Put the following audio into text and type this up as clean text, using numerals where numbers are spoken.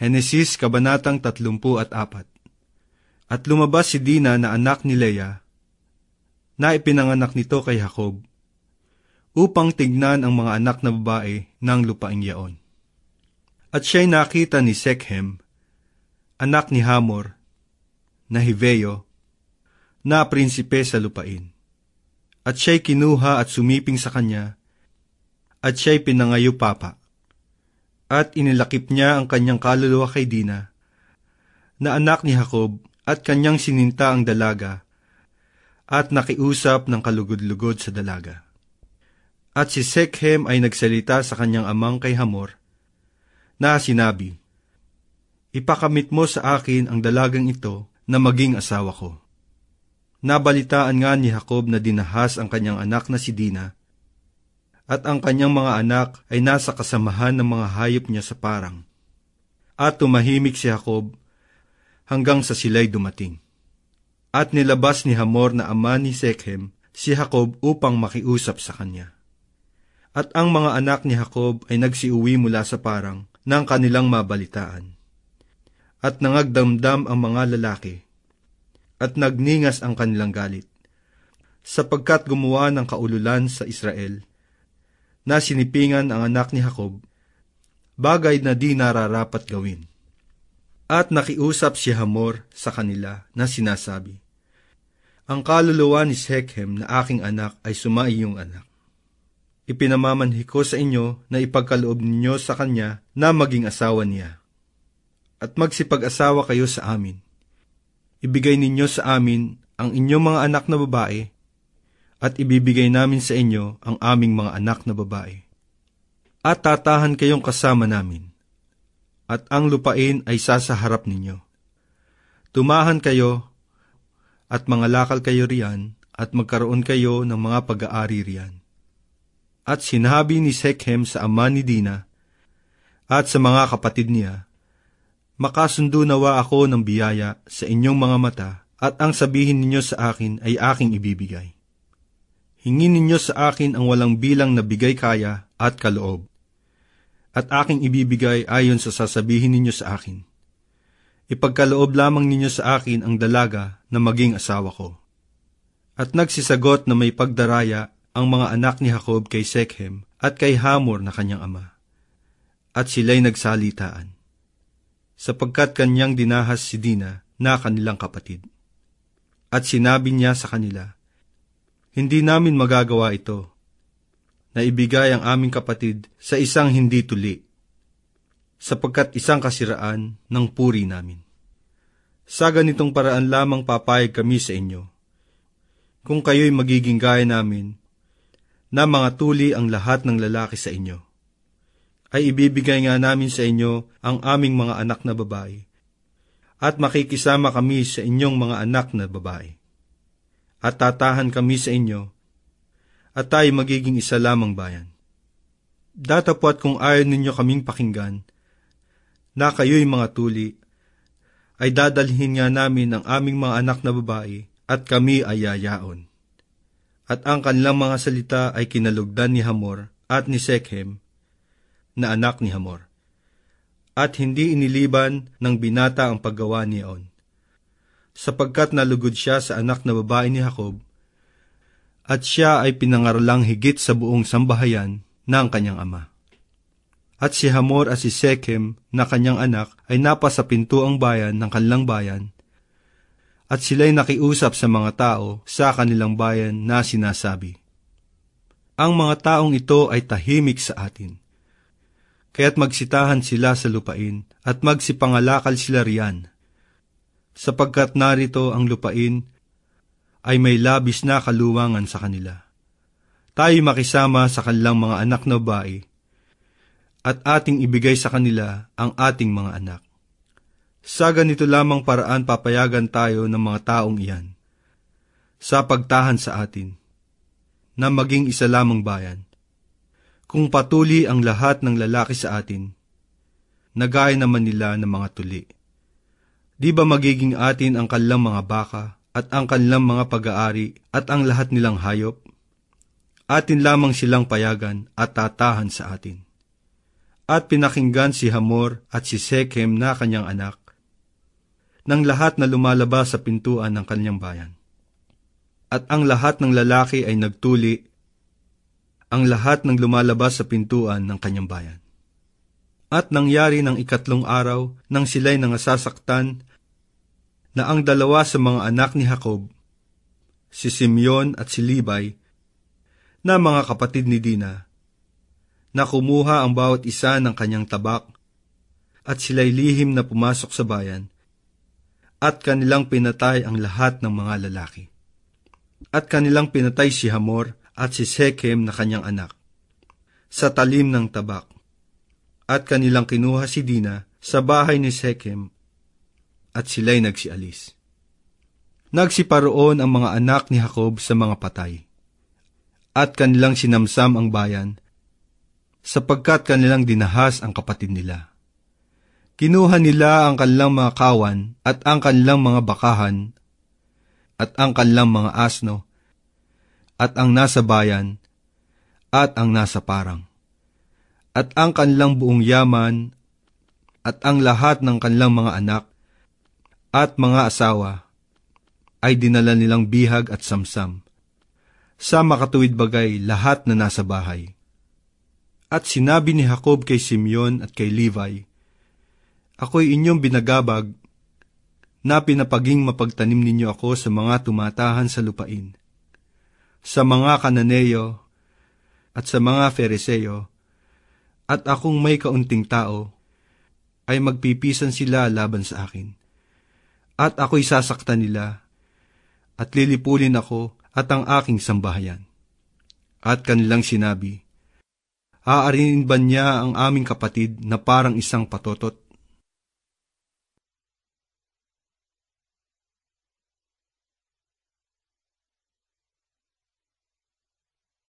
Henesis Kabanatang 34. At lumabas si Dina na anak ni Leah, na ipinanganak nito kay Jacob, upang tignan ang mga anak na babae ng lupaing yaon. At siya'y nakita ni Shechem, anak ni Hamor, na Hiveo, na prinsipe sa lupain. At siya'y kinuha at sumiping sa kanya, at siya'y pinangayupapa. At inilakip niya ang kanyang kaluluwa kay Dina, na anak ni Jacob, at kanyang sininta ang dalaga, at nakiusap ng kalugod-lugod sa dalaga. At si Shechem ay nagsalita sa kanyang amang kay Hamor, na sinabi, "Ipakamit mo sa akin ang dalagang ito na maging asawa ko." Nabalitaan nga ni Jacob na dinahas ang kanyang anak na si Dina, at ang kanyang mga anak ay nasa kasamahan ng mga hayop niya sa parang. At tumahimik si Jacob hanggang sa sila'y dumating. At nilabas ni Hamor na ama ni Shechem si Jacob upang makiusap sa kanya. At ang mga anak ni Jacob ay nagsiuwi mula sa parang ng kanilang mabalitaan. At nangagdamdam ang mga lalaki, at nagningas ang kanilang galit, sapagkat gumawa ng kaululan sa Israel, na sinipingan ang anak ni Jacob, bagay na di nararapat gawin. At nakiusap si Hamor sa kanila na sinasabi, "Ang kaluluwa ni Shechem na aking anak ay sumaiyong anak. Ipinamamanhi ko sa inyo na ipagkaloob ninyo sa kanya na maging asawa niya. At magsipag-asawa kayo sa amin. Ibigay ninyo sa amin ang inyong mga anak na babae, at ibibigay namin sa inyo ang aming mga anak na babae. At tatahan kayong kasama namin, at ang lupain ay sasaharap ninyo. Tumahan kayo, at mangalakal kayo riyan, at magkaroon kayo ng mga pag-aari riyan." At sinabi ni Shechem sa ama ni Dina, at sa mga kapatid niya, "Makasundo nawa ako ng biyaya sa inyong mga mata, at ang sabihin ninyo sa akin ay aking ibibigay. Hingin ninyo sa akin ang walang bilang na bigay kaya at kaloob, at aking ibibigay ayon sa sasabihin ninyo sa akin. Ipagkaloob lamang ninyo sa akin ang dalaga na maging asawa ko." At nagsisagot na may pagdaraya ang mga anak ni Jacob kay Shechem at kay Hamor na kanyang ama. At sila'y nagsalitaan, sapagkat kanyang dinahas si Dina na kanilang kapatid. At sinabi niya sa kanila, "Hindi namin magagawa ito, na ibigay ang aming kapatid sa isang hindi tuli, sapagkat isang kasiraan ng puri namin. Sa ganitong paraan lamang papayag kami sa inyo, kung kayo'y magiging gaya namin, na mga tuli ang lahat ng lalaki sa inyo, ay ibibigay nga namin sa inyo ang aming mga anak na babae, at makikisama kami sa inyong mga anak na babae. At tatahan kami sa inyo, at tayo magiging isa lamang bayan. Datapwat kung ayaw ninyo kaming pakinggan, na kayo'y mga tuli, ay dadalhin nga namin ang aming mga anak na babae, at kami ay yayaon." At ang kanilang mga salita ay kinalugdan ni Hamor at ni Shechem, na anak ni Hamor. At hindi iniliban ng binata ang paggawa niyaon, sapagkat nalugod siya sa anak na babae ni Jacob, at siya ay pinangaralang higit sa buong sambahayan ng kanyang ama. At si Hamor at si Shechem na kanyang anak ay napa sa pintuang bayan ng kanilang bayan, at sila'y nakiusap sa mga tao sa kanilang bayan na sinasabi, "Ang mga taong ito ay tahimik sa atin, kaya't magsitahan sila sa lupain at magsipangalakal sila riyan, sapagkat narito ang lupain ay may labis na kaluwangan sa kanila. Tayo makisama sa kanilang mga anak na babae, at ating ibigay sa kanila ang ating mga anak. Sa ganito lamang paraan papayagan tayo ng mga taong iyan, sa pagtahan sa atin, na maging isa lamang bayan. Kung patuli ang lahat ng lalaki sa atin, nagaya naman nila ng mga tuli. Di ba magiging atin ang kanilang mga baka, at ang kanilang mga pag-aari, at ang lahat nilang hayop? Atin lamang silang payagan at tatahan sa atin. At pinakinggan si Hamor at si Shechem na kanyang anak, ng lahat na lumalabas sa pintuan ng kanyang bayan. At ang lahat ng lalaki ay nagtuli, ang lahat ng lumalabas sa pintuan ng kanyang bayan. At nangyari ng 3 araw nang sila'y nangasasaktan, na ang 2 sa mga anak ni Jacob, si Simeon at si Levi, na mga kapatid ni Dina, na kumuha ang bawat isa ng kanyang tabak, at sila'y lihim na pumasok sa bayan, at kanilang pinatay ang lahat ng mga lalaki. At kanilang pinatay si Hamor at si Shechem na kanyang anak, sa talim ng tabak. At kanilang kinuha si Dina sa bahay ni Shechem, at sila'y nagsialis. Nagsiparoon ang mga anak ni Jacob sa mga patay, at kanilang sinamsam ang bayan, sapagkat kanilang dinahas ang kapatid nila. Kinuha nila ang kanilang mga kawan, at ang kanilang mga bakahan, at ang kanilang mga asno, at ang nasa bayan, at ang nasa parang, at ang kanilang buong yaman, at ang lahat ng kanilang mga anak, at mga asawa, ay dinala nilang bihag at samsam, sa makatuwid bagay lahat na nasa bahay. At sinabi ni Jacob kay Simeon at kay Levi, Ako'y inyong binagabag, na pinapaging mapagtanim ninyo ako sa mga tumatahan sa lupain, sa mga Kananeo, at sa mga Fereseo, at akong may kaunting tao, ay magpipisan sila laban sa akin. At ako'y sasaktan nila, at lilipulin ako at ang aking sambahayan. At kanilang sinabi, Aarinin ba niya ang aming kapatid na parang isang patotot?